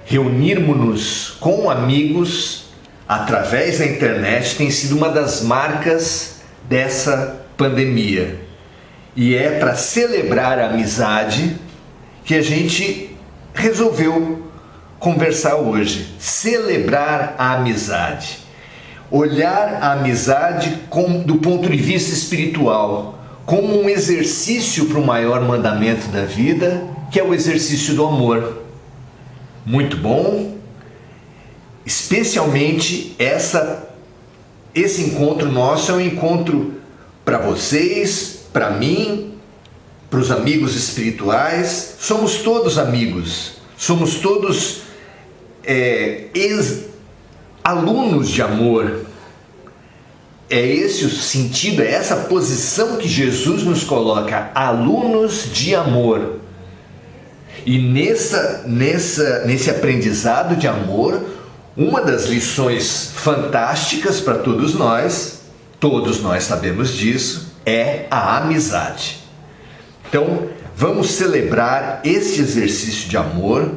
reunirmos-nos com amigos através da internet tem sido uma das marcas dessa pandemia. E é para celebrar a amizade que a gente resolveu conversar hoje. Celebrar a amizade. Olhar a amizade do ponto de vista espiritual, como um exercício para o maior mandamento da vida, que é o exercício do amor. Muito bom, especialmente esse encontro nosso é um encontro para vocês, para mim, para os amigos espirituais. Somos todos amigos, somos todos alunos de amor. É esse o sentido, é essa posição que Jesus nos coloca, alunos de amor. E nesse aprendizado de amor, uma das lições fantásticas para todos nós sabemos disso, é a amizade. Então, vamos celebrar esse exercício de amor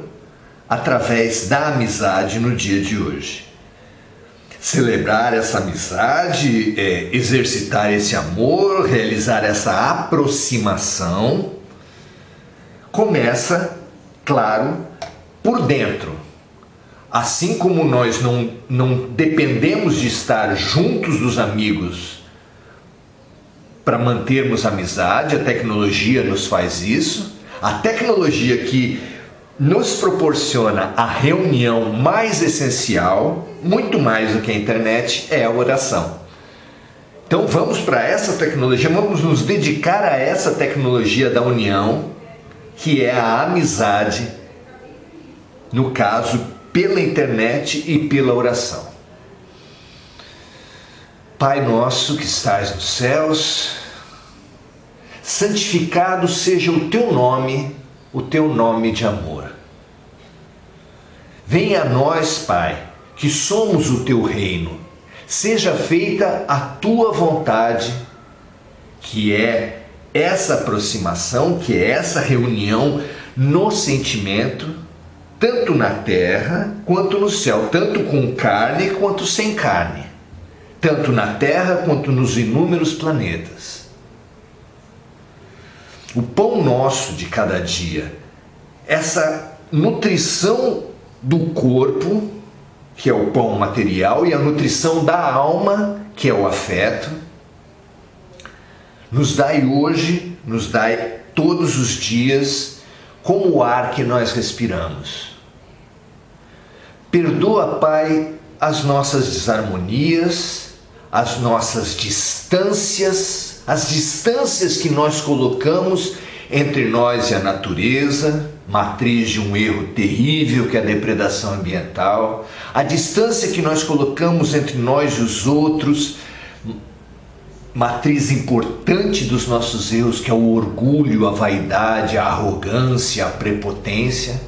através da amizade no dia de hoje. Celebrar essa amizade, exercitar esse amor, realizar essa aproximação, começa, claro, por dentro. Assim como nós não dependemos de estar juntos dos amigos para mantermos amizade, a tecnologia nos faz isso. A tecnologia que nos proporciona a reunião mais essencial, muito mais do que a internet, é a oração. Então vamos para essa tecnologia, vamos nos dedicar a essa tecnologia da união, que é a amizade, no caso, pela internet e pela oração. Pai nosso que estais nos céus, santificado seja o teu nome de amor. Venha a nós, Pai, que somos o teu reino. Seja feita a tua vontade, que é essa aproximação, que é essa reunião no sentimento, tanto na terra quanto no céu, tanto com carne quanto sem carne, tanto na terra quanto nos inúmeros planetas. O pão nosso de cada dia, essa nutrição do corpo, que é o pão material, e a nutrição da alma, que é o afeto, nos dai hoje, nos dai todos os dias, como o ar que nós respiramos. Perdoa, Pai, as nossas desarmonias, as nossas distâncias, as distâncias que nós colocamos entre nós e a natureza, matriz de um erro terrível que é a depredação ambiental, a distância que nós colocamos entre nós e os outros, matriz importante dos nossos erros, que é o orgulho, a vaidade, a arrogância, a prepotência.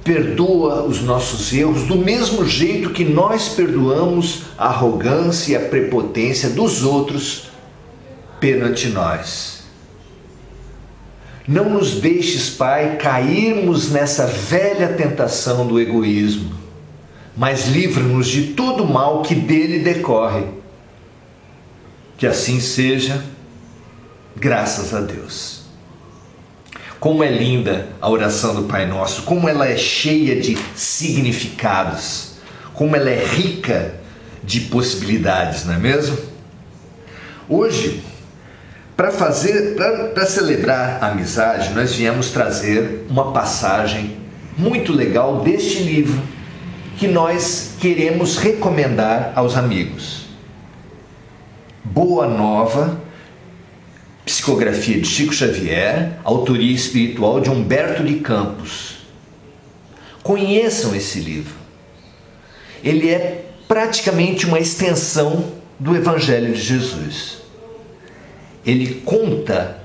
Perdoa os nossos erros do mesmo jeito que nós perdoamos a arrogância e a prepotência dos outros perante nós. Não nos deixes, Pai, cairmos nessa velha tentação do egoísmo, mas livra-nos de todo o mal que dele decorre. Que assim seja, graças a Deus. Como é linda a oração do Pai Nosso, como ela é cheia de significados, como ela é rica de possibilidades, não é mesmo? Hoje, para celebrar a amizade, nós viemos trazer uma passagem muito legal deste livro que nós queremos recomendar aos amigos. Boa Nova, psicografia de Chico Xavier, autoria espiritual de Humberto de Campos. Conheçam esse livro. Ele é praticamente uma extensão do Evangelho de Jesus. Ele conta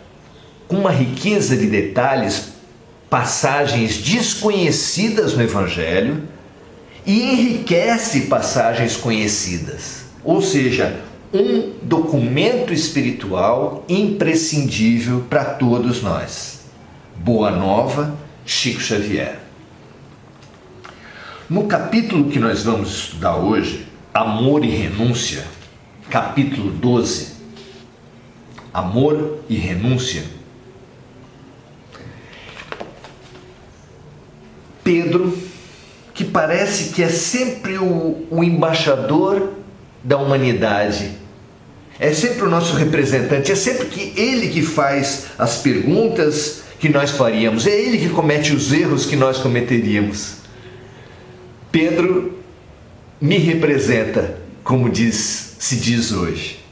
com uma riqueza de detalhes, passagens desconhecidas no Evangelho e enriquece passagens conhecidas. Ou seja, um documento espiritual imprescindível para todos nós. Boa Nova, Chico Xavier. No capítulo que nós vamos estudar hoje, Amor e Renúncia, capítulo 12, Amor e Renúncia, Pedro, que parece que é sempre o embaixador da humanidade, é sempre o nosso representante, é sempre ele que faz as perguntas que nós faríamos, é ele que comete os erros que nós cometeríamos. Pedro me representa, como se diz hoje.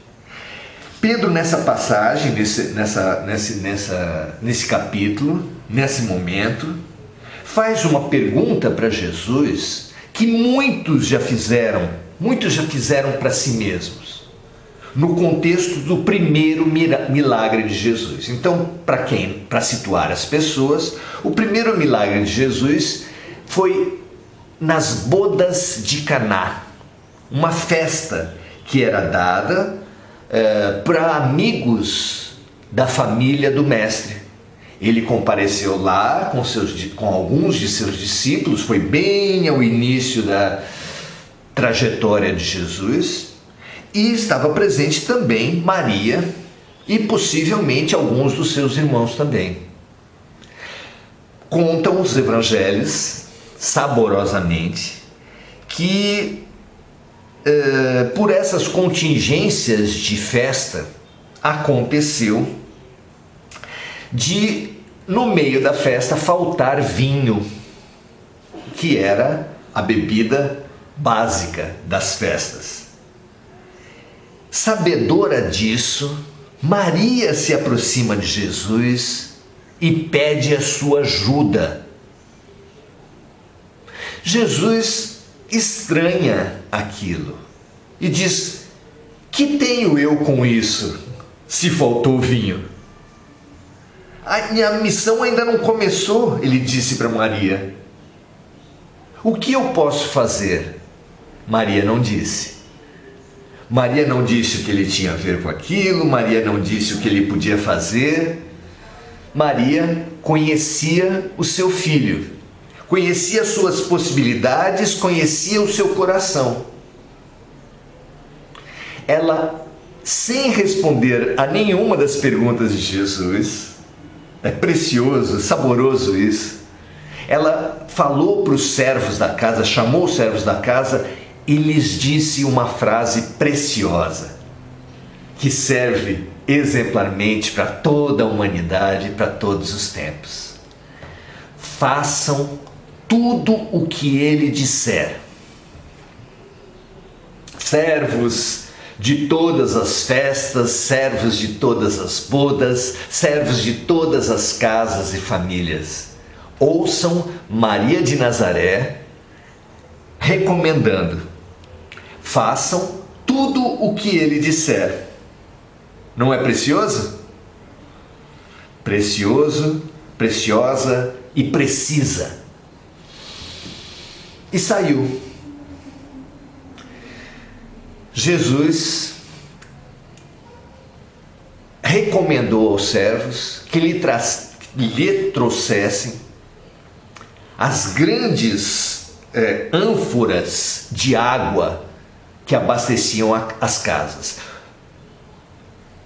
Pedro, nessa passagem, nesse capítulo, nesse momento, faz uma pergunta para Jesus que muitos já fizeram para si mesmos, no contexto do primeiro milagre de Jesus. Então, para situar as pessoas, o primeiro milagre de Jesus foi nas bodas de Caná, uma festa que era dada para amigos da família do mestre. Ele compareceu lá com alguns de seus discípulos, foi bem ao início da trajetória de Jesus, e estava presente também Maria e possivelmente alguns dos seus irmãos também. Contam os evangelhos saborosamente que por essas contingências de festa aconteceu de, no meio da festa, faltar vinho, que era a bebida básica das festas. Sabedora disso, Maria se aproxima de Jesus e pede a sua ajuda. Jesus estranha aquilo e diz: que tenho eu com isso, se faltou vinho? A minha missão ainda não começou, ele disse para Maria. O que eu posso fazer? Maria não disse. Maria não disse o que ele tinha a ver com aquilo, Maria não disse o que ele podia fazer. Maria conhecia o seu filho, conhecia suas possibilidades, conhecia o seu coração. Ela, sem responder a nenhuma das perguntas de Jesus, é precioso, saboroso isso, ela falou para os servos da casa, chamou os servos da casa e lhes disse uma frase preciosa, que serve exemplarmente para toda a humanidade, para todos os tempos. Façam tudo o que ele disser. Servos de todas as festas, servos de todas as bodas, servos de todas as casas e famílias, ouçam Maria de Nazaré recomendando: façam tudo o que ele disser. Não é precioso? Precioso, preciosa e precisa. E saiu. Jesus recomendou aos servos que lhe trouxessem as grandes ânforas de água que abasteciam as casas.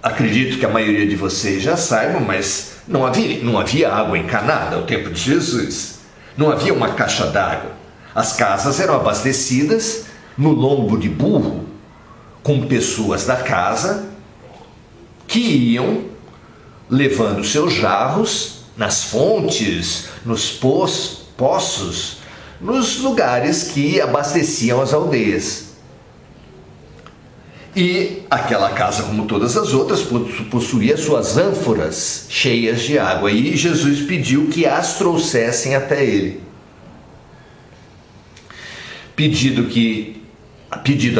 Acredito que a maioria de vocês já saibam, mas não havia água em Caná no tempo de Jesus. Não havia uma caixa d'água. As casas eram abastecidas no lombo de burro, com pessoas da casa que iam levando seus jarros nas fontes, nos poços, nos lugares que abasteciam as aldeias. E aquela casa, como todas as outras, possuía suas ânforas cheias de água. E Jesus pediu que as trouxessem até ele. Pedido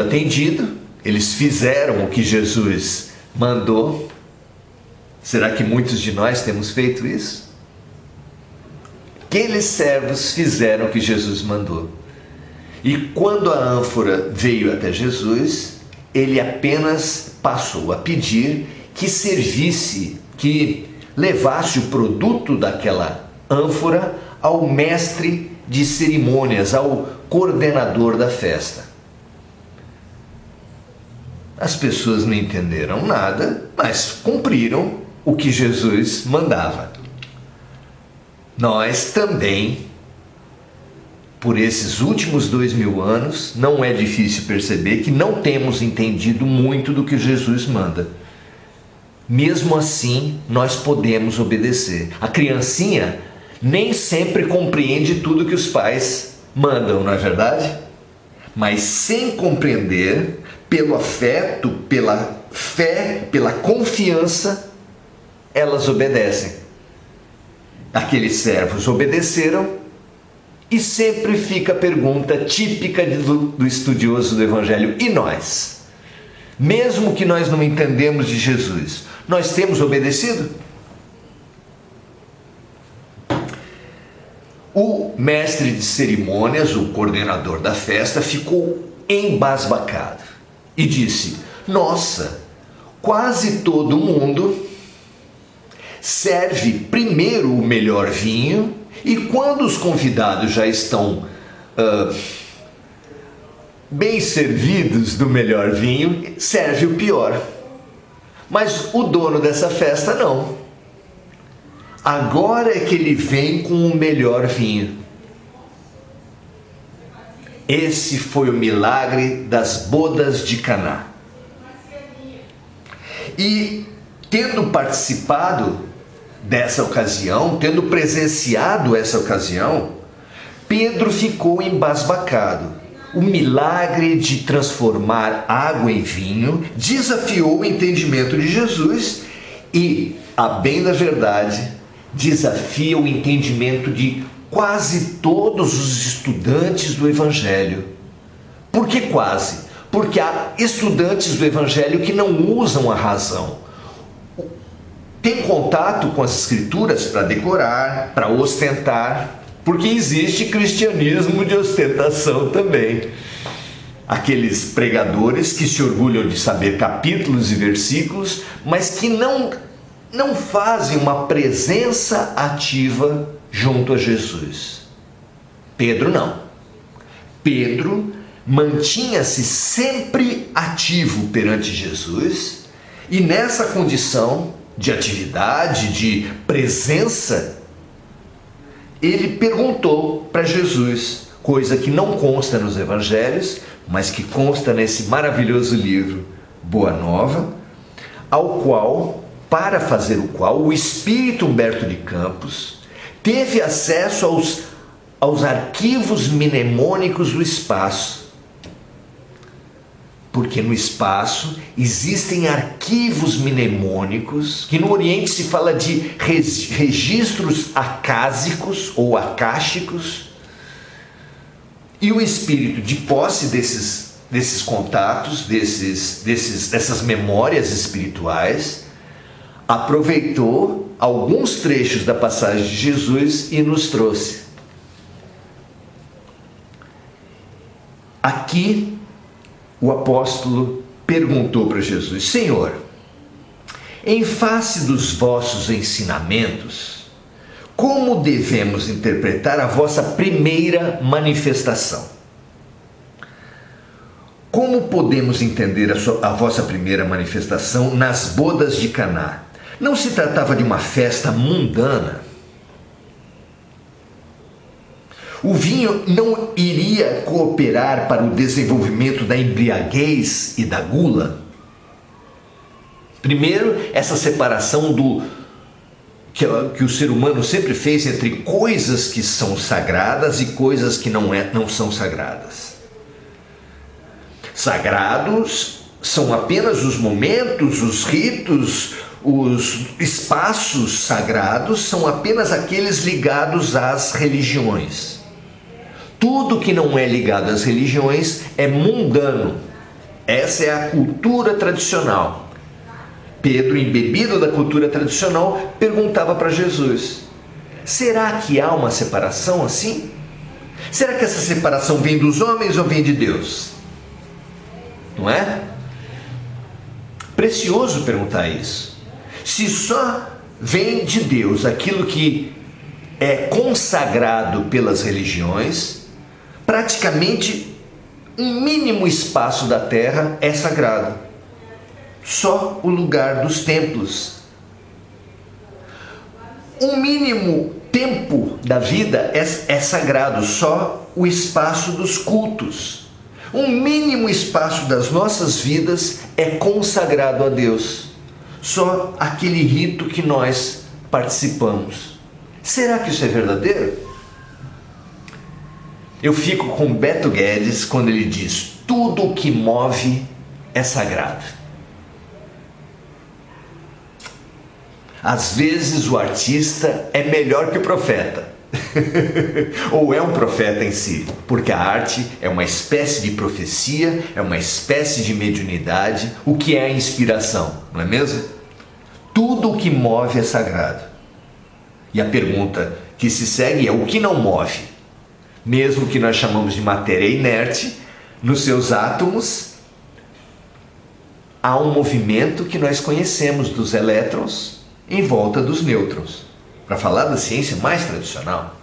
atendido, eles fizeram o que Jesus mandou. Será que muitos de nós temos feito isso? Aqueles servos fizeram o que Jesus mandou. E quando a ânfora veio até Jesus, ele apenas passou a pedir que servisse, que levasse o produto daquela ânfora ao mestre de cerimônias, ao coordenador da festa. As pessoas não entenderam nada, mas cumpriram o que Jesus mandava. Nós também, por esses últimos 2000 anos, não é difícil perceber que não temos entendido muito do que Jesus manda. Mesmo assim, nós podemos obedecer. A criancinha nem sempre compreende tudo que os pais mandam, não é verdade? Mas sem compreender, pelo afeto, pela fé, pela confiança, elas obedecem. Aqueles servos obedeceram e sempre fica a pergunta típica do estudioso do Evangelho: e nós? Mesmo que nós não entendemos de Jesus, nós temos obedecido? O mestre de cerimônias, o coordenador da festa, ficou embasbacado e disse: nossa, quase todo mundo serve primeiro o melhor vinho e quando os convidados já estão bem servidos do melhor vinho, serve o pior. Mas o dono dessa festa não. Agora é que ele vem com o melhor vinho. Esse foi o milagre das bodas de Caná. E tendo participado dessa ocasião, tendo presenciado essa ocasião, Pedro ficou embasbacado. O milagre de transformar água em vinho desafiou o entendimento de Jesus e, a bem da verdade, desafia o entendimento de quase todos os estudantes do Evangelho. Por que quase? Porque há estudantes do Evangelho que não usam a razão. Tem contato com as Escrituras para decorar, para ostentar, porque existe cristianismo de ostentação também. Aqueles pregadores que se orgulham de saber capítulos e versículos, mas que não fazem uma presença ativa junto a Jesus. Pedro não. Pedro mantinha-se sempre ativo perante Jesus e nessa condição de atividade, de presença, ele perguntou para Jesus, coisa que não consta nos evangelhos, mas que consta nesse maravilhoso livro, Boa Nova, para fazer o qual o Espírito Humberto de Campos teve acesso aos arquivos mnemônicos do espaço. Porque no espaço existem arquivos mnemônicos, que no Oriente se fala de registros acásicos ou acásticos, e o espírito, de posse desses contatos, dessas memórias espirituais, aproveitou alguns trechos da passagem de Jesus e nos trouxe. Aqui, o apóstolo perguntou para Jesus: Senhor, em face dos vossos ensinamentos, como devemos interpretar a vossa primeira manifestação? Como podemos entender a vossa primeira manifestação nas bodas de Caná? Não se tratava de uma festa mundana? O vinho não iria cooperar para o desenvolvimento da embriaguez e da gula? Primeiro, essa separação que o ser humano sempre fez entre coisas que são sagradas e coisas que não são sagradas. Sagrados são apenas os momentos, os ritos, os espaços sagrados são apenas aqueles ligados às religiões. Tudo que não é ligado às religiões é mundano. Essa é a cultura tradicional. Pedro, embebido da cultura tradicional, perguntava para Jesus: será que há uma separação assim? Será que essa separação vem dos homens ou vem de Deus? Não é? Precioso perguntar isso. Se só vem de Deus aquilo que é consagrado pelas religiões, praticamente um mínimo espaço da terra é sagrado. Só o lugar dos templos. Um mínimo tempo da vida é sagrado, só o espaço dos cultos. Um mínimo espaço das nossas vidas é consagrado a Deus. Só aquele rito que nós participamos. Será que isso é verdadeiro? Eu fico com Beto Guedes quando ele diz: tudo o que move é sagrado. Às vezes o artista é melhor que o profeta. Ou é um profeta em si, porque a arte é uma espécie de profecia, é uma espécie de mediunidade. O que é a inspiração, não é mesmo? Tudo o que move é sagrado. E a pergunta que se segue é: o que não move? Mesmo que nós chamamos de matéria inerte, nos seus átomos há um movimento que nós conhecemos dos elétrons em volta dos nêutrons. Para falar da ciência mais tradicional,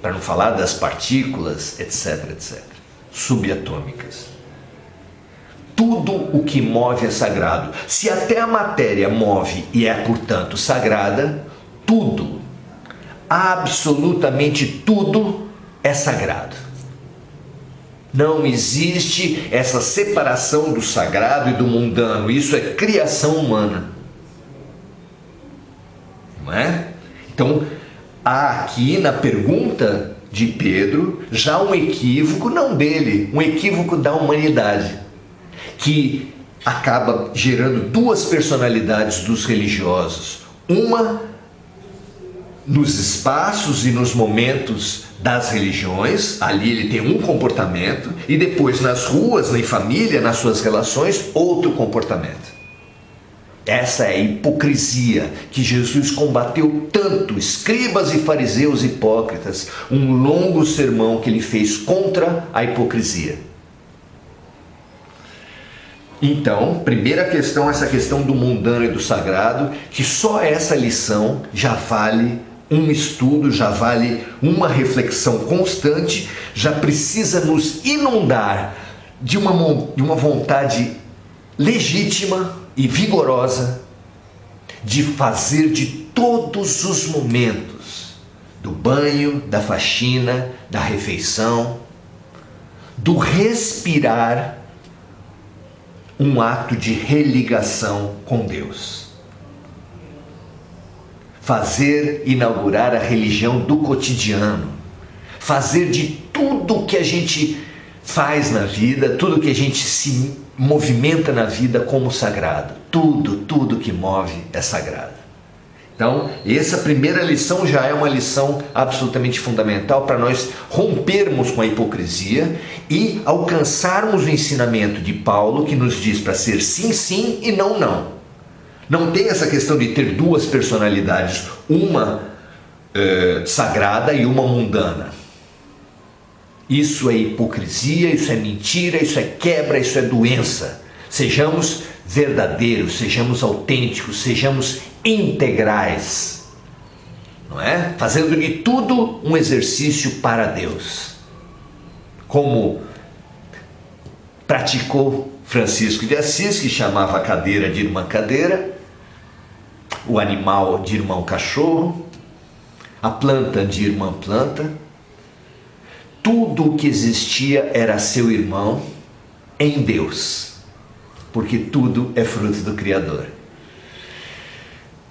para não falar das partículas, etc, etc, subatômicas. Tudo o que move é sagrado. Se até a matéria move e é, portanto, sagrada, tudo, absolutamente tudo é sagrado. Não existe essa separação do sagrado e do mundano. Isso é criação humana. Não é? Então, há aqui na pergunta de Pedro já um equívoco, não dele, um equívoco da humanidade, que acaba gerando duas personalidades dos religiosos. Uma nos espaços e nos momentos das religiões, ali ele tem um comportamento, e depois nas ruas, na família, nas suas relações, outro comportamento. Essa é a hipocrisia que Jesus combateu tanto, escribas e fariseus hipócritas, um longo sermão que ele fez contra a hipocrisia. Então, primeira questão, essa questão do mundano e do sagrado, que só essa lição já vale um estudo, já vale uma reflexão constante, já precisa nos inundar de uma vontade legítima e vigorosa de fazer de todos os momentos, do banho, da faxina, da refeição, do respirar, um ato de religação com Deus. Inaugurar a religião do cotidiano, fazer de tudo que a gente faz na vida, tudo que a gente se movimenta na vida como sagrado. Tudo que move é sagrado. Então, essa primeira lição já é uma lição absolutamente fundamental para nós rompermos com a hipocrisia e alcançarmos o ensinamento de Paulo, que nos diz para ser sim, sim e não, não. Não tem essa questão de ter duas personalidades, uma sagrada e uma mundana. Isso é hipocrisia, isso é mentira, isso é quebra, isso é doença. Sejamos verdadeiros, sejamos autênticos, sejamos integrais, não é? Fazendo de tudo um exercício para Deus, como praticou Francisco de Assis, que chamava a cadeira de irmã cadeira, o animal de irmão cachorro, a planta de irmã planta. Tudo o que existia era seu irmão em Deus, porque tudo é fruto do Criador.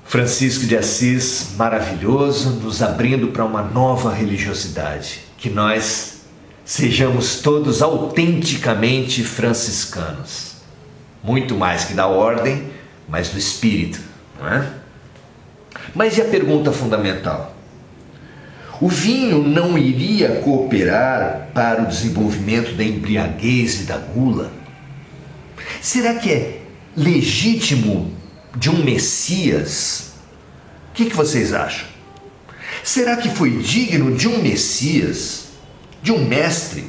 Francisco de Assis, maravilhoso, nos abrindo para uma nova religiosidade, que nós sejamos todos autenticamente franciscanos, muito mais que da ordem, mas do espírito, não é? Mas e a pergunta fundamental? O vinho não iria cooperar para o desenvolvimento da embriaguez e da gula? Será que é legítimo de um Messias? O que vocês acham? Será que foi digno de um Messias, de um mestre,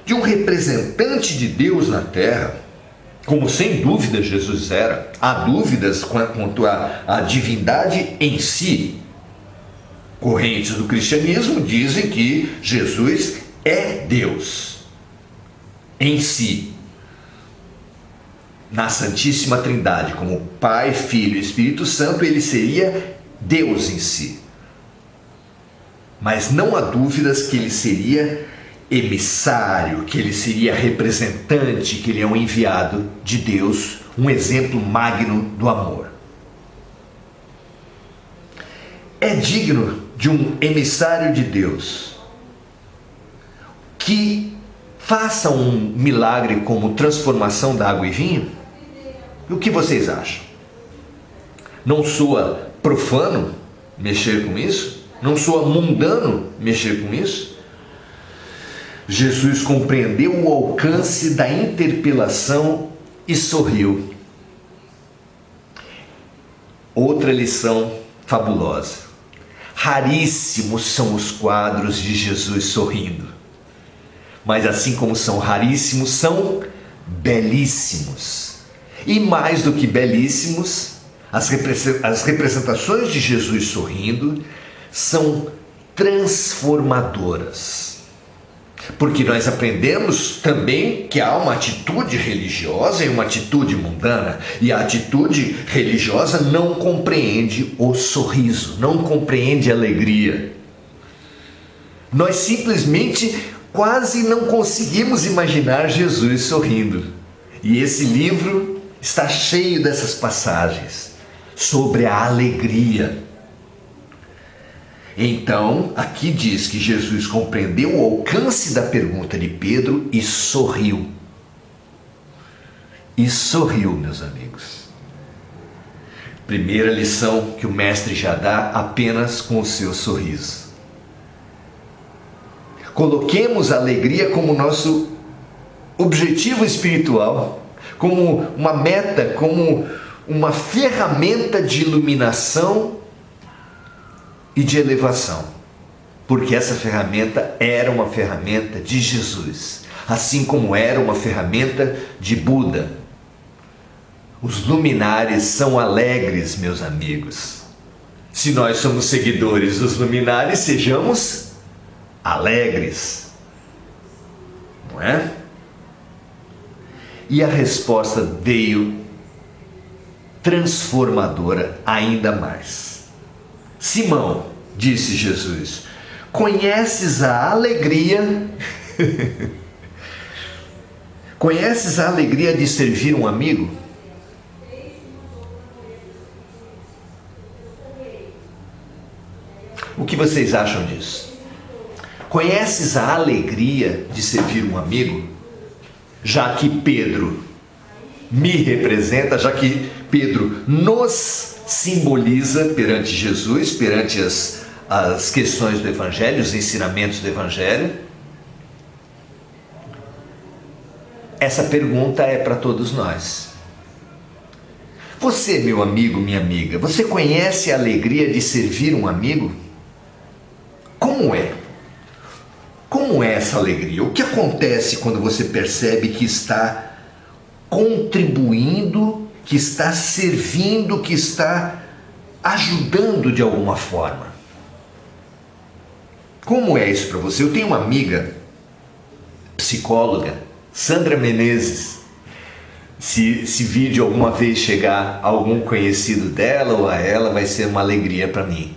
de um representante de Deus na terra, como sem dúvida Jesus era? Há dúvidas quanto à divindade em si, correntes do cristianismo dizem que Jesus é Deus em si, na Santíssima Trindade, como Pai, Filho e Espírito Santo, ele seria Deus em si. Mas não há dúvidas que ele seria emissário, que ele seria representante, que ele é um enviado de Deus, um exemplo magno do amor. É digno de um emissário de Deus que faça um milagre como transformação da água em vinho? O que vocês acham? Não soa profano mexer com isso? Não soa mundano mexer com isso? Jesus compreendeu o alcance da interpelação e sorriu. Outra lição fabulosa. Raríssimos são os quadros de Jesus sorrindo. Mas assim como são raríssimos, são belíssimos. E mais do que belíssimos, as representações de Jesus sorrindo são transformadoras. Porque nós aprendemos também que há uma atitude religiosa e uma atitude mundana. E a atitude religiosa não compreende o sorriso, não compreende a alegria. Nós simplesmente quase não conseguimos imaginar Jesus sorrindo. E esse livro está cheio dessas passagens sobre a alegria. Então, aqui diz que Jesus compreendeu o alcance da pergunta de Pedro e sorriu. E sorriu, meus amigos. Primeira lição que o mestre já dá apenas com o seu sorriso. Coloquemos a alegria como nosso objetivo espiritual, como uma meta, como uma ferramenta de iluminação e de elevação. Porque essa ferramenta era uma ferramenta de Jesus, assim como era uma ferramenta de Buda. Os luminares são alegres, meus amigos. Se nós somos seguidores dos luminares, sejamos alegres. Não é? E a resposta veio transformadora ainda mais. Simão, disse Jesus, conheces a alegria? Conheces a alegria de servir um amigo? O que vocês acham disso? Conheces a alegria de servir um amigo? Já que Pedro me representa, já que Pedro nos simboliza perante Jesus, perante as questões do Evangelho, os ensinamentos do Evangelho. Essa pergunta é para todos nós. Você, meu amigo, minha amiga, você conhece a alegria de servir um amigo? Como é? Como é essa alegria? O que acontece quando você percebe que está contribuindo, que está servindo, que está ajudando de alguma forma? Como é isso para você? Eu tenho uma amiga, psicóloga, Sandra Menezes. Se esse vídeo alguma vez chegar a algum conhecido dela ou a ela, vai ser uma alegria para mim.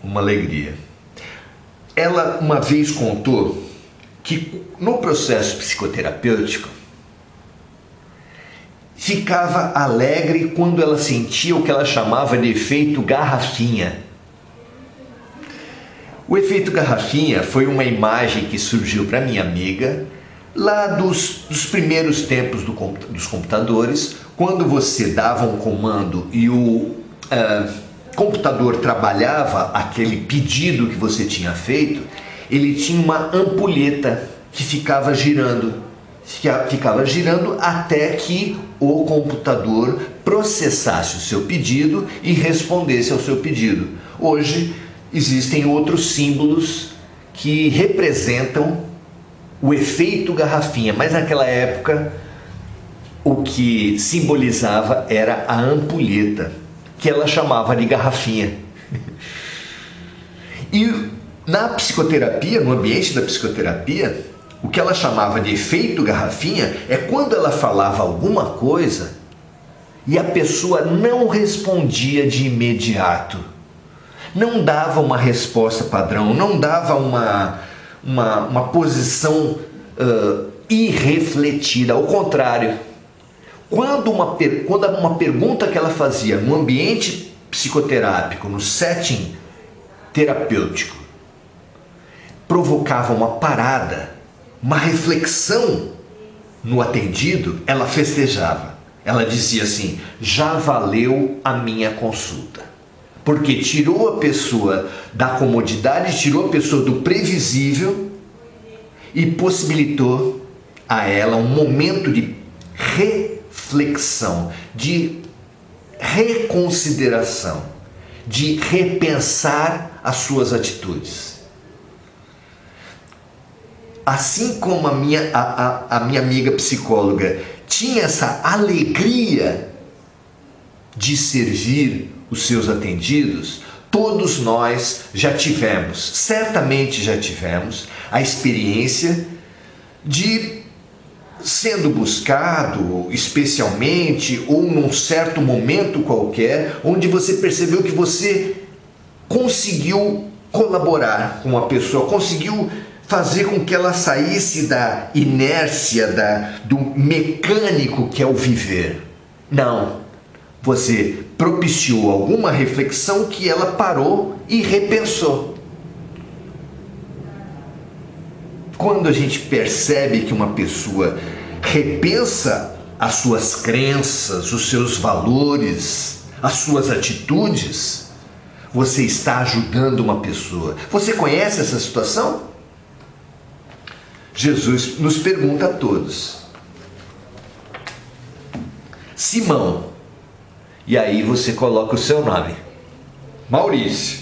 Uma alegria. Ela uma vez contou que no processo psicoterapêutico ficava alegre quando ela sentia o que ela chamava de efeito garrafinha. O efeito garrafinha foi uma imagem que surgiu para minha amiga lá dos primeiros tempos dos computadores, quando você dava um comando e o computador trabalhava aquele pedido que você tinha feito, ele tinha uma ampulheta que ficava girando até que o computador processasse o seu pedido e respondesse ao seu pedido. Hoje existem outros símbolos que representam o efeito garrafinha, mas naquela época o que simbolizava era a ampulheta. que ela chamava de garrafinha. E na psicoterapia, no ambiente da psicoterapia, o que ela chamava de efeito garrafinha é quando ela falava alguma coisa e a pessoa não respondia de imediato, não dava uma resposta padrão, não dava uma posição irrefletida. Ao contrário, quando uma pergunta que ela fazia no ambiente psicoterápico, no setting terapêutico, provocava uma parada, uma reflexão no atendido, ela festejava. Ela dizia assim: já valeu a minha consulta. Porque tirou a pessoa da comodidade, tirou a pessoa do previsível e possibilitou a ela um momento de reflexão, de reconsideração, de repensar as suas atitudes. Assim como a minha amiga psicóloga tinha essa alegria de servir os seus atendidos, todos nós já tivemos, certamente já tivemos, a experiência de, sendo buscado especialmente ou num certo momento qualquer, onde você percebeu que você conseguiu colaborar com a pessoa, conseguiu fazer com que ela saísse da inércia, do mecânico que é o viver. Não, você propiciou alguma reflexão que ela parou e repensou. Quando a gente percebe que uma pessoa repensa as suas crenças, os seus valores, as suas atitudes, você está ajudando uma pessoa. Você conhece essa situação? Jesus nos pergunta a todos: Simão, e aí você coloca o seu nome, Maurício,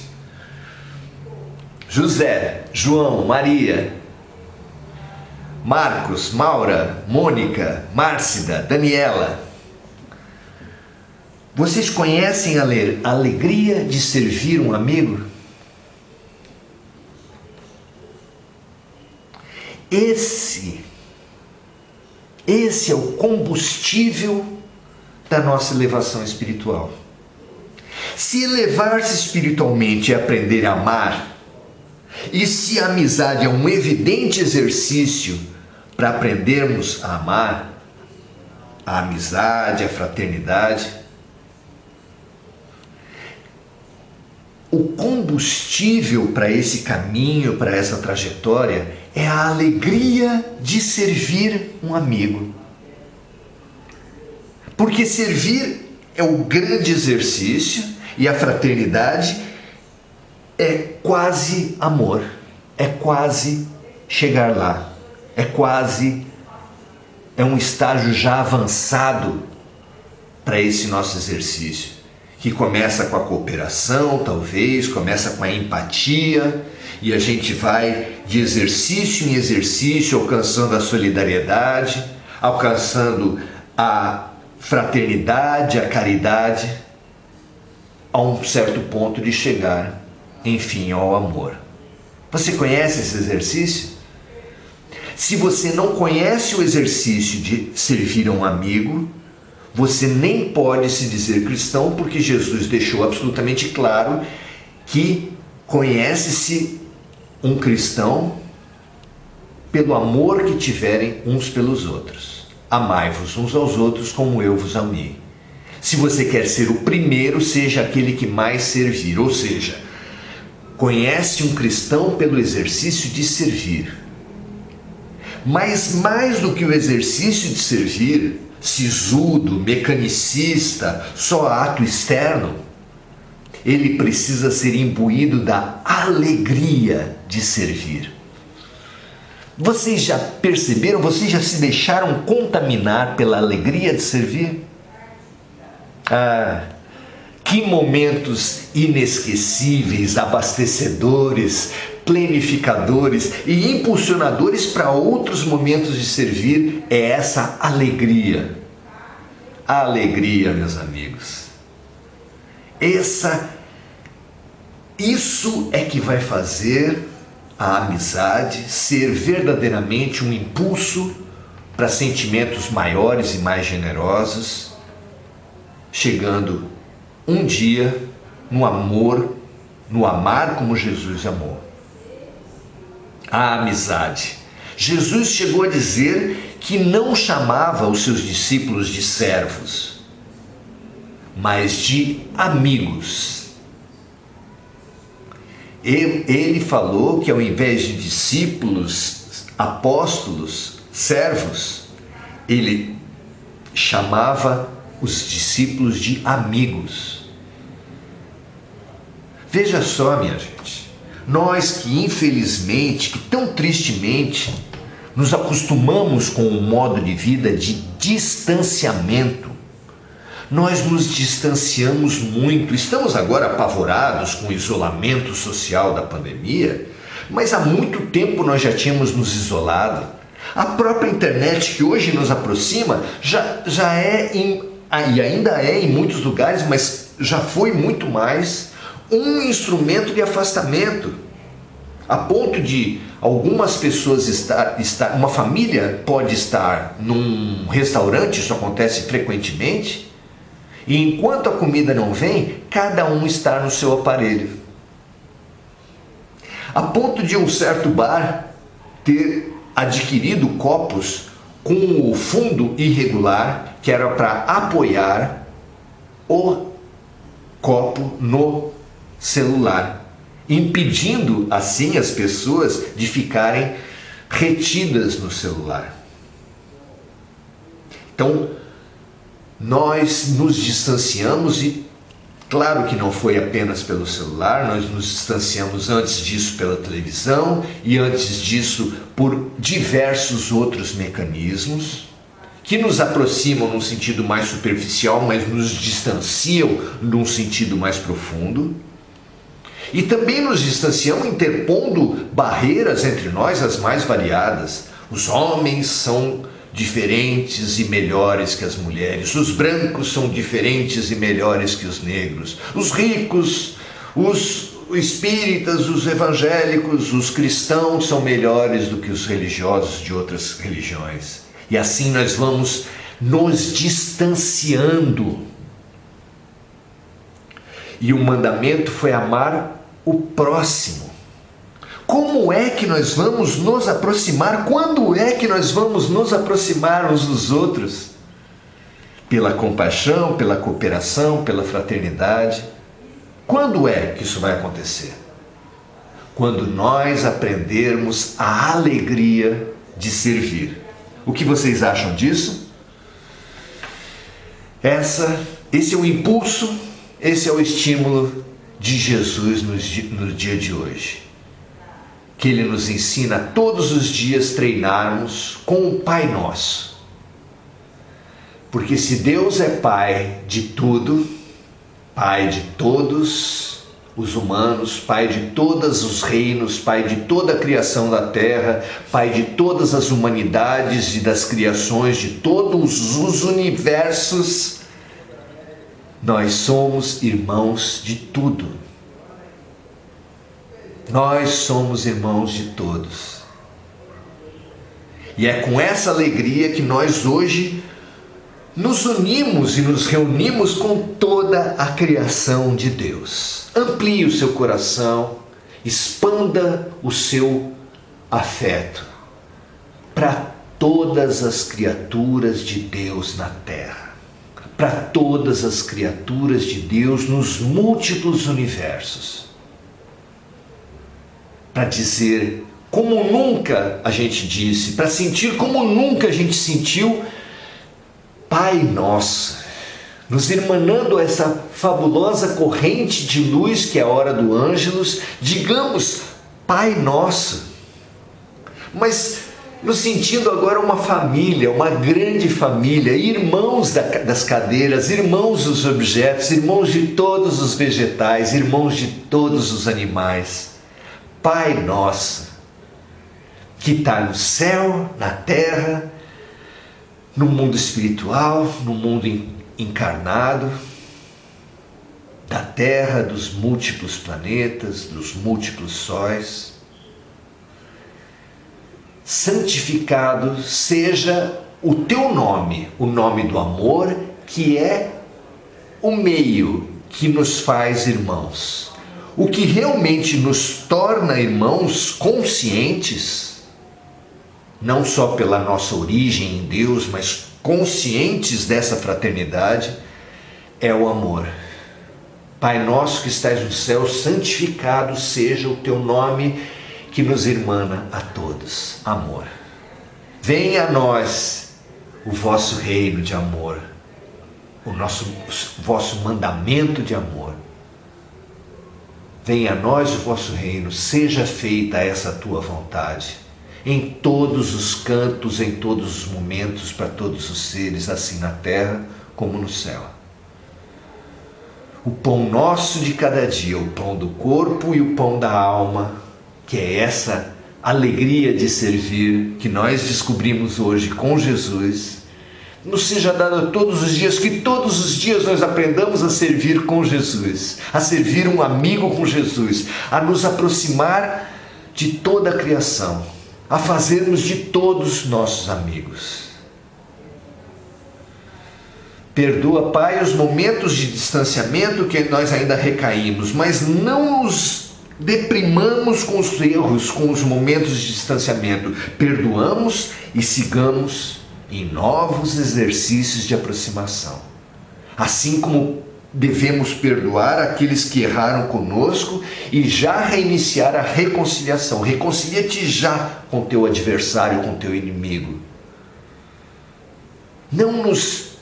José, João, Maria, Marcos, Maura, Mônica, Márcida, Daniela. Vocês conhecem a alegria de servir um amigo? Esse é o combustível da nossa elevação espiritual. Se elevar-se espiritualmente é aprender a amar, e se a amizade é um evidente exercício para aprendermos a amar, a amizade, a fraternidade, o combustível para esse caminho, para essa trajetória, é a alegria de servir um amigo. Porque servir é o grande exercício e a fraternidade é quase amor, é quase chegar lá, é um estágio já avançado para esse nosso exercício, que começa com a cooperação, talvez, começa com a empatia, e a gente vai de exercício em exercício alcançando a solidariedade, alcançando a fraternidade, a caridade, a um certo ponto de chegar, enfim, ao amor. Você conhece esse exercício? Se você não conhece o exercício de servir a um amigo, você nem pode se dizer cristão, porque Jesus deixou absolutamente claro que conhece-se um cristão pelo amor que tiverem uns pelos outros. Amai-vos uns aos outros como eu vos amei. Se você quer ser o primeiro, seja aquele que mais servir, ou seja, conhece um cristão pelo exercício de servir. Mas mais do que o exercício de servir, sisudo, mecanicista, só ato externo, ele precisa ser imbuído da alegria de servir. Vocês já perceberam, vocês já se deixaram contaminar pela alegria de servir? Ah, que momentos inesquecíveis, abastecedores, planificadores e impulsionadores para outros momentos de servir é essa alegria. A alegria, meus amigos. Isso é que vai fazer a amizade ser verdadeiramente um impulso para sentimentos maiores e mais generosos, chegando um dia no amor, no amar como Jesus amou. A amizade. Jesus chegou a dizer que não chamava os seus discípulos de servos, mas de amigos. Ele falou que ao invés de discípulos, apóstolos, servos, ele chamava os discípulos de amigos. Veja só, minha gente, nós que infelizmente, que tão tristemente, nos acostumamos com um modo de vida de distanciamento. Nós nos distanciamos muito, estamos agora apavorados com o isolamento social da pandemia, mas há muito tempo nós já tínhamos nos isolado. A própria internet, que hoje nos aproxima, já é, e ainda é em muitos lugares, mas já foi muito mais, um instrumento de afastamento, a ponto de algumas pessoas uma família pode estar num restaurante, isso acontece frequentemente, e enquanto a comida não vem, cada um está no seu aparelho. A ponto de um certo bar ter adquirido copos com o fundo irregular, que era para apoiar o copo no celular, impedindo assim as pessoas de ficarem retidas no celular. Então, nós nos distanciamos e, claro que não foi apenas pelo celular, nós nos distanciamos antes disso pela televisão e antes disso por diversos outros mecanismos que nos aproximam num sentido mais superficial, mas nos distanciam num sentido mais profundo. E também nos distanciamos interpondo barreiras entre nós as mais variadas. Os homens são diferentes e melhores que as mulheres, os brancos são diferentes e melhores que os negros, os ricos, os espíritas, os evangélicos, os cristãos são melhores do que os religiosos de outras religiões. E assim nós vamos nos distanciando. E o mandamento foi amar o próximo. Como é que nós vamos nos aproximar? Quando é que nós vamos nos aproximar uns dos outros? Pela compaixão, pela cooperação, pela fraternidade. Quando é que isso vai acontecer? Quando nós aprendermos a alegria de servir. O que vocês acham disso? Esse é o impulso, esse é o estímulo de Jesus no dia de hoje. Que Ele nos ensina todos os dias treinarmos com o Pai Nosso. Porque se Deus é Pai de tudo, Pai de todos os humanos, Pai de todos os reinos, Pai de toda a criação da terra, Pai de todas as humanidades e das criações de todos os universos, nós somos irmãos de tudo. Nós somos irmãos de todos. E é com essa alegria que nós hoje nos unimos e nos reunimos com toda a criação de Deus. Amplie o seu coração, expanda o seu afeto para todas as criaturas de Deus na terra, para todas as criaturas de Deus nos múltiplos universos. Para dizer como nunca a gente disse, para sentir como nunca a gente sentiu, Pai Nosso, nos irmanando essa fabulosa corrente de luz que é a hora do Ângelus, digamos Pai Nosso, mas nos sentindo agora uma família, uma grande família, irmãos das cadeiras, irmãos dos objetos, irmãos de todos os vegetais, irmãos de todos os animais. Pai Nosso, que está no céu, na terra, no mundo espiritual, no mundo encarnado. da terra, dos múltiplos planetas, dos múltiplos sóis. Santificado seja o teu nome, o nome do amor, que é o meio que nos faz irmãos. O que realmente nos torna irmãos conscientes, não só pela nossa origem em Deus, mas conscientes dessa fraternidade, é o amor. Pai nosso que estais no céu, santificado seja o teu nome, que nos irmana a todos. Amor. Venha a nós o vosso reino de amor, o vosso mandamento de amor. Venha a nós o vosso reino, seja feita essa tua vontade, em todos os cantos, em todos os momentos, para todos os seres, assim na terra como no céu. O pão nosso de cada dia, o pão do corpo e o pão da alma, que é essa alegria de servir que nós descobrimos hoje com Jesus, nos seja dado todos os dias, que todos os dias nós aprendamos a servir com Jesus, a servir um amigo com Jesus, a nos aproximar de toda a criação, a fazermos de todos nossos amigos. Perdoa, Pai, os momentos de distanciamento que nós ainda recaímos, mas não nos deprimamos com os erros, com os momentos de distanciamento. Perdoamos e sigamos em novos exercícios de aproximação. Assim como devemos perdoar aqueles que erraram conosco e já reiniciar a reconciliação. Reconcilia-te já com teu adversário, com teu inimigo. Não nos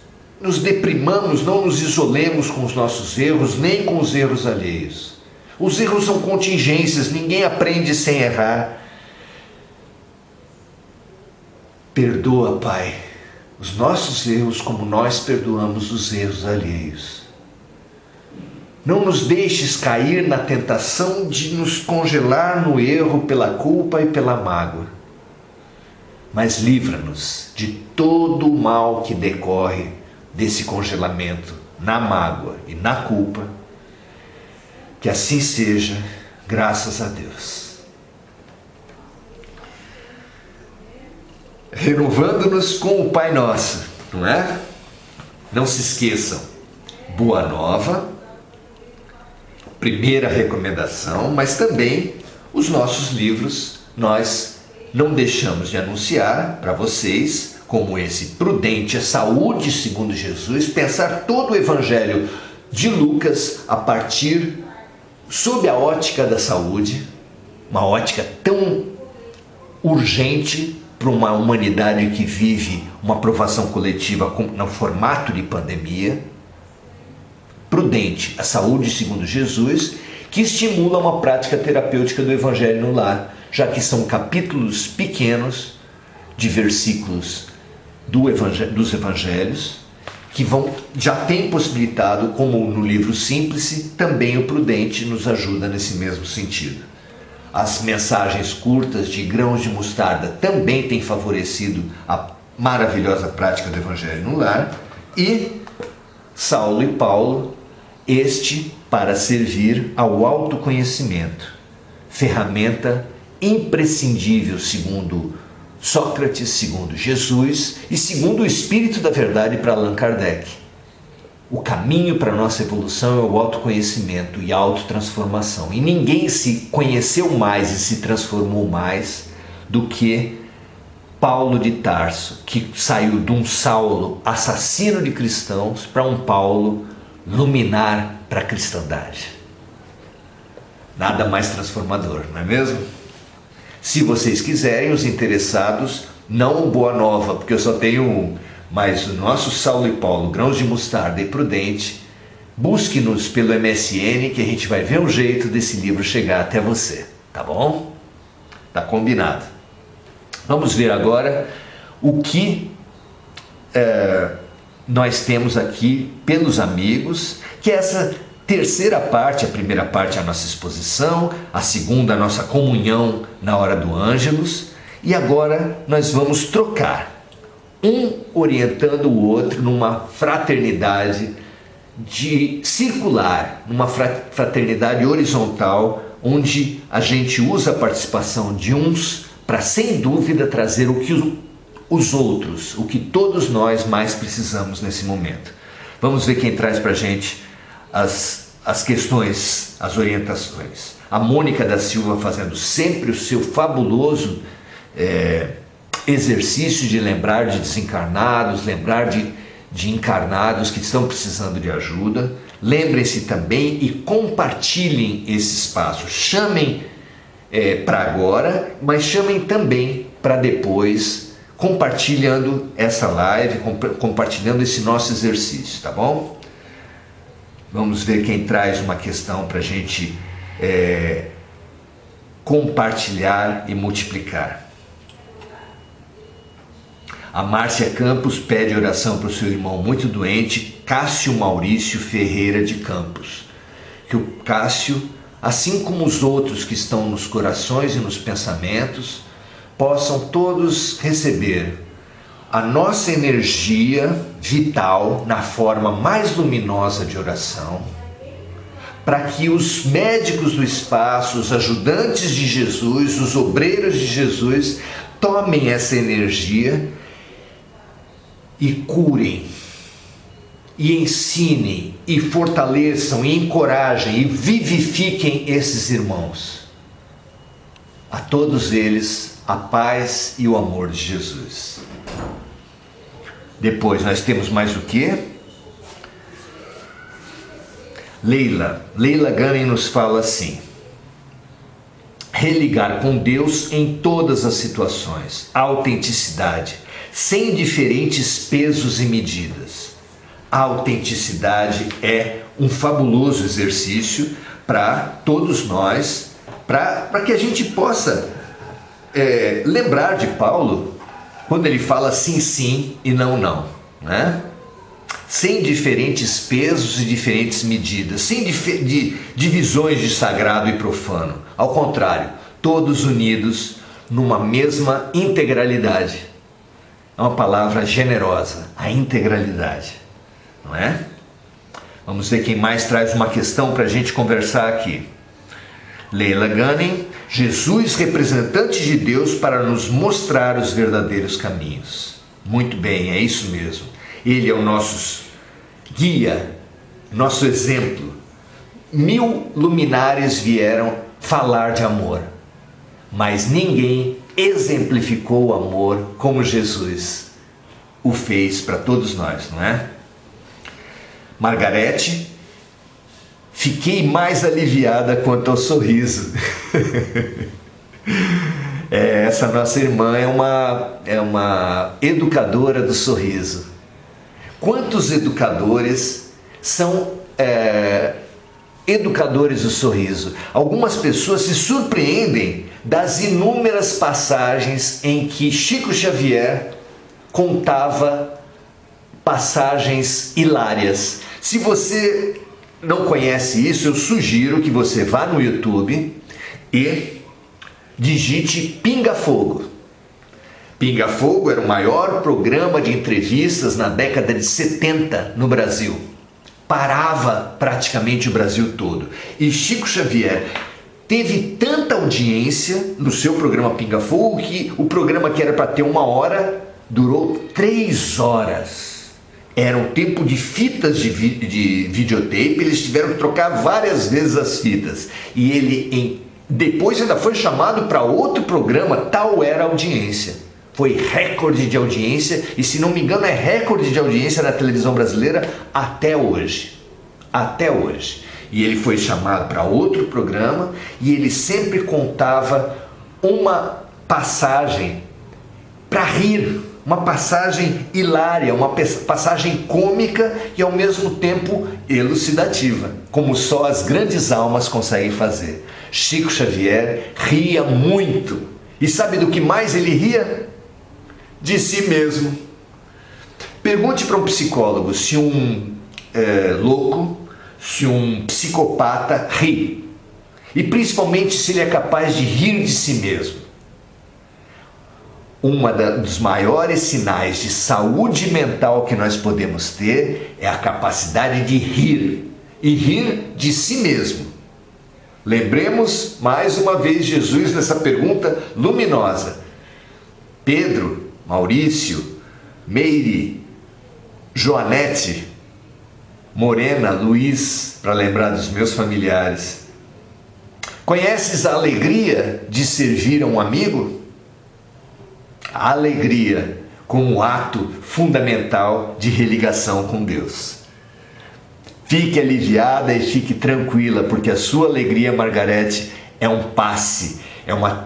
deprimamos, não nos isolemos com os nossos erros, nem com os erros alheios. Os erros são contingências, ninguém aprende sem errar. Perdoa, Pai, os nossos erros como nós perdoamos os erros alheios. Não nos deixes cair na tentação de nos congelar no erro pela culpa e pela mágoa, mas livra-nos de todo o mal que decorre desse congelamento na mágoa e na culpa. Que assim seja, graças a Deus. Renovando-nos com o Pai Nosso, não é? Não se esqueçam, Boa Nova, primeira recomendação, mas também os nossos livros nós não deixamos de anunciar para vocês, como esse Prudente, a Saúde segundo Jesus, pensar todo o Evangelho de Lucas a partir, sob a ótica da saúde, uma ótica tão urgente para uma humanidade que vive uma provação coletiva no formato de pandemia. Prudente, a Saúde segundo Jesus, que estimula uma prática terapêutica do Evangelho no lar, já que são capítulos pequenos de versículos dos Evangelhos, que já tem possibilitado, como no livro Símplice, também o Prudente nos ajuda nesse mesmo sentido. As mensagens curtas de grãos de mostarda também têm favorecido a maravilhosa prática do Evangelho no lar. E Saulo e Paulo, para servir ao autoconhecimento, ferramenta imprescindível segundo Sócrates, segundo Jesus e segundo o Espírito da Verdade para Allan Kardec. O caminho para a nossa evolução é o autoconhecimento e a autotransformação. E ninguém se conheceu mais e se transformou mais do que Paulo de Tarso, que saiu de um Saulo assassino de cristãos para um Paulo luminar para a cristandade. Nada mais transformador, não é mesmo? Se vocês quiserem, os interessados, não o Boa Nova, porque eu só tenho um, mas o nosso Saulo e Paulo, Grãos de Mostarda e Prudente, busque-nos pelo MSN que a gente vai ver um jeito desse livro chegar até você, tá bom? Tá combinado. Vamos ver agora o que nós temos aqui pelos amigos, que é essa terceira parte. A primeira parte é a nossa exposição, a segunda a nossa comunhão na hora do Ângelus, e agora nós vamos trocar, um orientando o outro numa fraternidade de circular numa fraternidade horizontal, onde a gente usa a participação de uns para, sem dúvida, trazer o que os outros, o que todos nós mais precisamos nesse momento. Vamos ver quem traz para a gente as questões, as orientações. A Mônica da Silva fazendo sempre o seu fabuloso exercício de lembrar de desencarnados, lembrar de encarnados que estão precisando de ajuda. Lembrem-se também e compartilhem esse espaço. Chamem para agora, mas chamem também para depois, compartilhando essa live, compartilhando esse nosso exercício, tá bom? Vamos ver quem traz uma questão para a gente compartilhar e multiplicar. A Márcia Campos pede oração para o seu irmão muito doente, Cássio Maurício Ferreira de Campos. Que o Cássio, assim como os outros que estão nos corações e nos pensamentos, possam todos receber a nossa energia vital na forma mais luminosa de oração, para que os médicos do espaço, os ajudantes de Jesus, os obreiros de Jesus, tomem essa energia e curem, e ensinem, e fortaleçam, e encorajem, e vivifiquem esses irmãos. A todos eles, a paz e o amor de Jesus. Depois nós temos mais o quê? Leila Gunning nos fala assim: religar com Deus em todas as situações, autenticidade, sem diferentes pesos e medidas. A autenticidade é um fabuloso exercício para todos nós, para que a gente possa lembrar de Paulo quando ele fala sim, sim e não, não, né? Sem diferentes pesos e diferentes medidas, sem divisões de sagrado e profano. Ao contrário, todos unidos numa mesma integralidade. É uma palavra generosa, a integralidade, não é? Vamos ver quem mais traz uma questão para a gente conversar aqui. Leila Gunning: Jesus, representante de Deus para nos mostrar os verdadeiros caminhos. Muito bem, é isso mesmo. Ele é o nosso guia, nosso exemplo. 1000 luminares vieram falar de amor, mas ninguém exemplificou o amor como Jesus o fez para todos nós, não é? Margarete: fiquei mais aliviada quanto ao sorriso. Essa nossa irmã é uma educadora do sorriso. Quantos educadores são educadores do sorriso? Algumas pessoas se surpreendem das inúmeras passagens em que Chico Xavier contava passagens hilárias. Se você não conhece isso, eu sugiro que você vá no YouTube e digite Pinga Fogo. Pinga Fogo era o maior programa de entrevistas na década de 70 no Brasil. Parava praticamente o Brasil todo. E Chico Xavier teve tanta audiência no seu programa Pinga Fogo que o programa, que era para ter 1 hora, durou 3 horas. Era um tempo de fitas de videotape, eles tiveram que trocar várias vezes as fitas. E ele depois ainda foi chamado para outro programa, tal era a audiência. Foi recorde de audiência, e se não me engano é recorde de audiência na televisão brasileira até hoje. Até hoje. E ele foi chamado para outro programa, e ele sempre contava uma passagem para rir, uma passagem hilária, uma passagem cômica e ao mesmo tempo elucidativa, como só as grandes almas conseguem fazer. Chico Xavier ria muito. E sabe do que mais ele ria? De si mesmo. Pergunte para um psicólogo se um louco, se um psicopata ri. E principalmente se ele é capaz de rir de si mesmo. dos maiores sinais de saúde mental que nós podemos ter é a capacidade de rir, e rir de si mesmo. Lembremos mais uma vez Jesus nessa pergunta luminosa. Pedro, Maurício, Meire, Joanete, Morena, Luiz, para lembrar dos meus familiares. Conheces a alegria de servir a um amigo? A alegria como ato fundamental de religação com Deus. Fique aliviada e fique tranquila, porque a sua alegria, Margarete, é um passe, é uma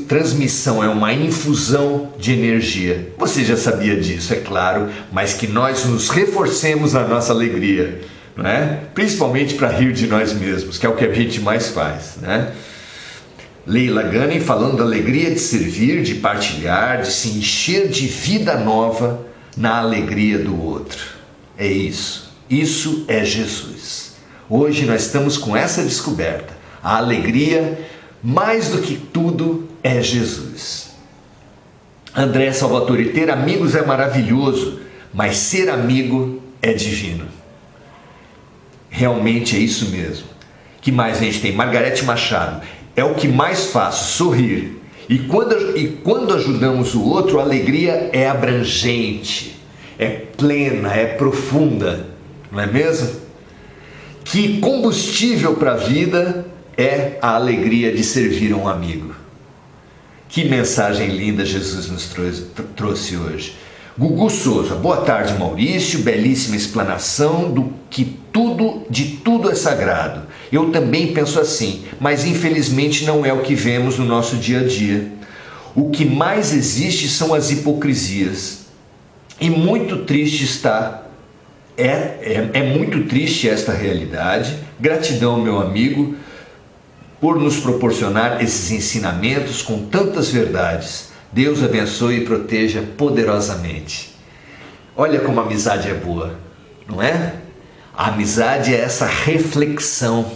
transmissão, é uma infusão de energia. Você já sabia disso, é claro, mas que nós nos reforcemos na nossa alegria, não é? Principalmente para rir de nós mesmos, que é o que a gente mais faz, né? Leila Gunning falando da alegria de servir, de partilhar, de se encher de vida nova na alegria do outro. É isso. Isso é Jesus. Hoje nós estamos com essa descoberta. A alegria, mais do que tudo, é Jesus. André Salvatore, ter amigos é maravilhoso, mas ser amigo é divino. Realmente é isso mesmo. Que mais a gente tem? Margarete Machado. É o que mais faço, sorrir. E quando ajudamos o outro, a alegria é abrangente, é plena, é profunda, não é mesmo? Que combustível para a vida é a alegria de servir a um amigo. Que mensagem linda Jesus nos trouxe hoje. Gugu Souza, boa tarde, Maurício, belíssima explanação de tudo é sagrado. Eu também penso assim, mas infelizmente não é o que vemos no nosso dia a dia. O que mais existe são as hipocrisias. E muito triste está, é muito triste esta realidade. Gratidão, meu amigo, por nos proporcionar esses ensinamentos com tantas verdades. Deus abençoe e proteja poderosamente. Olha como a amizade é boa, não é? A amizade é essa reflexão.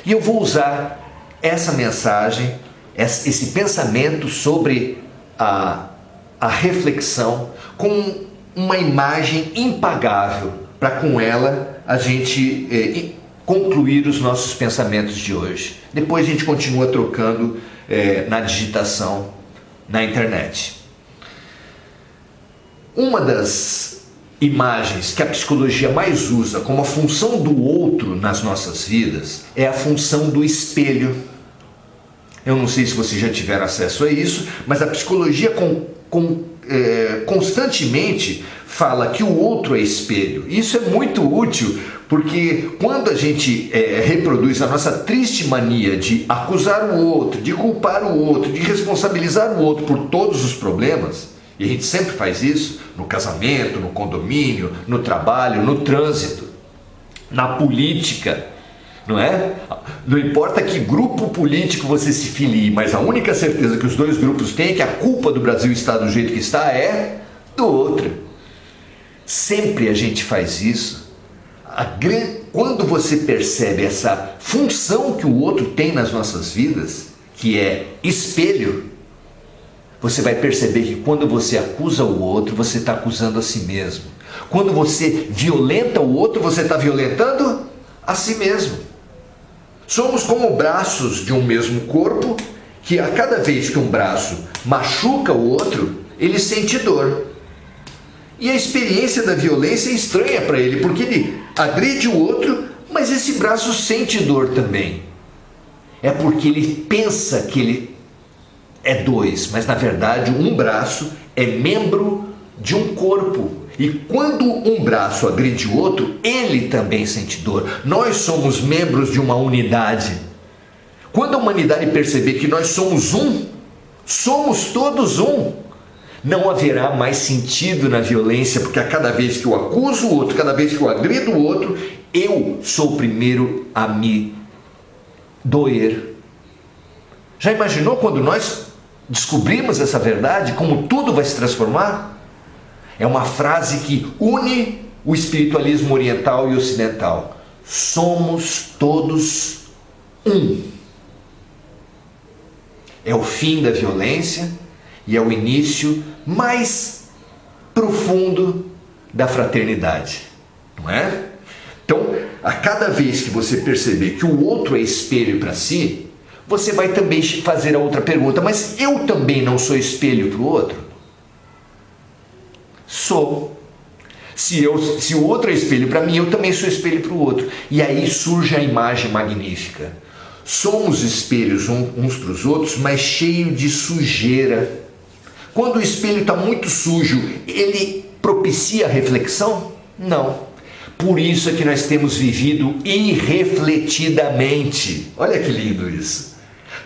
E eu vou usar essa mensagem, esse pensamento sobre a reflexão com uma imagem impagável, para com ela a gente concluir os nossos pensamentos de hoje. Depois a gente continua trocando na digitação na internet. Uma das imagens que a psicologia mais usa como a função do outro nas nossas vidas é a função do espelho. Eu não sei se vocês já tiveram acesso a isso, mas a psicologia constantemente fala que o outro é espelho. Isso é muito útil, porque quando a gente reproduz a nossa triste mania de acusar o outro, de culpar o outro, de responsabilizar o outro por todos os problemas, e a gente sempre faz isso no casamento, no condomínio, no trabalho, no trânsito, na política, não é? Não importa que grupo político você se filie, mas a única certeza que os dois grupos têm é que a culpa do Brasil estar do jeito que está é do outro. Sempre a gente faz isso. Quando você percebe essa função que o outro tem nas nossas vidas, que é espelho, você vai perceber que quando você acusa o outro, você está acusando a si mesmo. Quando você violenta o outro, você está violentando a si mesmo. Somos como braços de um mesmo corpo, que a cada vez que um braço machuca o outro, ele sente dor. E a experiência da violência é estranha para ele, porque ele agride o outro, mas esse braço sente dor também. É porque ele pensa que ele é dois, mas na verdade um braço é membro de um corpo. E quando um braço agride o outro, ele também sente dor. Nós somos membros de uma unidade. Quando a humanidade perceber que nós somos um, somos todos um, não haverá mais sentido na violência, porque a cada vez que eu acuso o outro, cada vez que eu agrido o outro, eu sou o primeiro a me doer. Já imaginou quando nós descobrimos essa verdade, como tudo vai se transformar? É uma frase que une o espiritualismo oriental e ocidental. Somos todos um. É o fim da violência, e é o início mais profundo da fraternidade, não é? Então, a cada vez que você perceber que o outro é espelho para si, você vai também fazer a outra pergunta: mas eu também não sou espelho para o outro? Sou. Se o outro é espelho para mim, eu também sou espelho para o outro. E aí surge a imagem magnífica. Somos espelhos uns para os outros, mas cheio de sujeira. Quando o espelho está muito sujo, ele propicia a reflexão? Não. Por isso é que nós temos vivido irrefletidamente. Olha que lindo isso.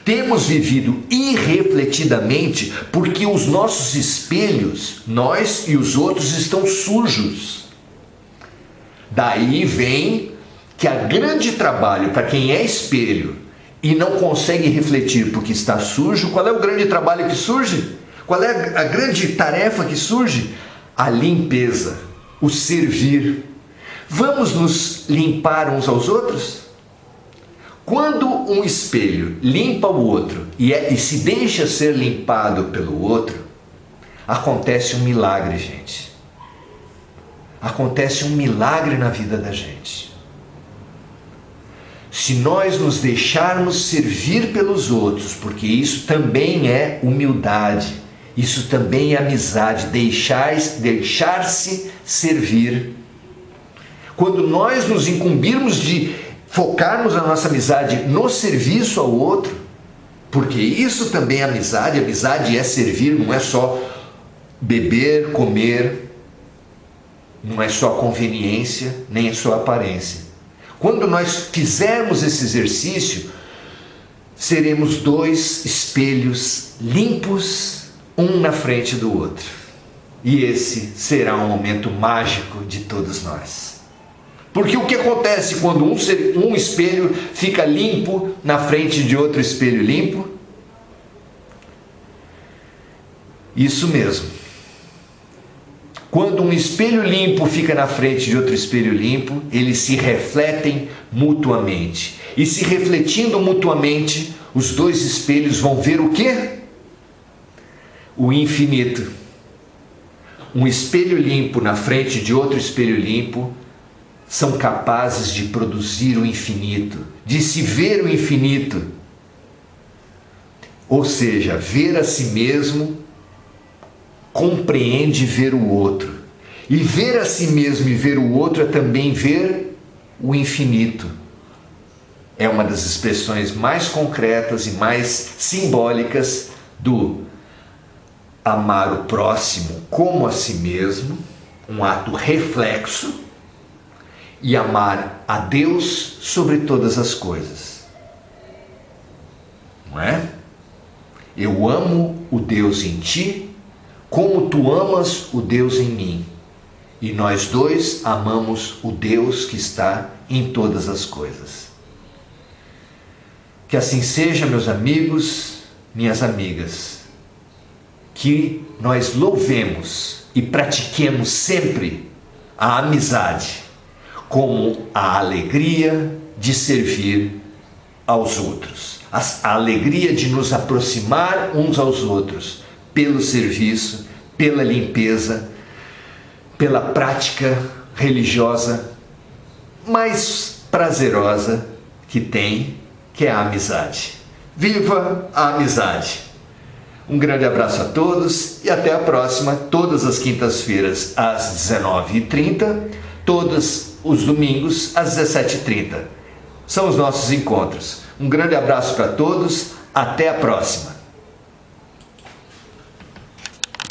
Temos vivido irrefletidamente porque os nossos espelhos, nós e os outros, estão sujos. Daí vem que o grande trabalho para quem é espelho e não consegue refletir porque está sujo, qual é o grande trabalho que surge? Qual é a grande tarefa que surge? A limpeza, o servir. Vamos nos limpar uns aos outros? Quando um espelho limpa o outro e se deixa ser limpado pelo outro, acontece um milagre, gente. Acontece um milagre na vida da gente. Se nós nos deixarmos servir pelos outros, porque isso também é humildade, isso também é amizade, deixar-se servir. Quando nós nos incumbirmos de focarmos a nossa amizade no serviço ao outro, porque isso também é amizade. Amizade é servir, não é só beber, comer, não é só conveniência, nem é só aparência. Quando nós fizermos esse exercício, seremos dois espelhos limpos, um na frente do outro. E esse será um momento mágico de todos nós. Porque o que acontece quando um espelho fica limpo na frente de outro espelho limpo? Isso mesmo. Quando um espelho limpo fica na frente de outro espelho limpo, eles se refletem mutuamente. E se refletindo mutuamente, os dois espelhos vão ver o quê? O infinito. Um espelho limpo na frente de outro espelho limpo são capazes de produzir o infinito, de se ver o infinito. Ou seja, ver a si mesmo compreende ver o outro. E ver a si mesmo e ver o outro é também ver o infinito. É uma das expressões mais concretas e mais simbólicas do amar o próximo como a si mesmo, um ato reflexo, e amar a Deus sobre todas as coisas. Não é? Eu amo o Deus em ti, como tu amas o Deus em mim. E nós dois amamos o Deus que está em todas as coisas. Que assim seja, meus amigos, minhas amigas. Que nós louvemos e pratiquemos sempre a amizade como a alegria de servir aos outros, a alegria de nos aproximar uns aos outros pelo serviço, pela limpeza, pela prática religiosa mais prazerosa que tem, que é a amizade. Viva a amizade! Um grande abraço a todos e até a próxima, todas as quintas-feiras às 19h30, todos os domingos às 17h30. São os nossos encontros. Um grande abraço para todos, até a próxima!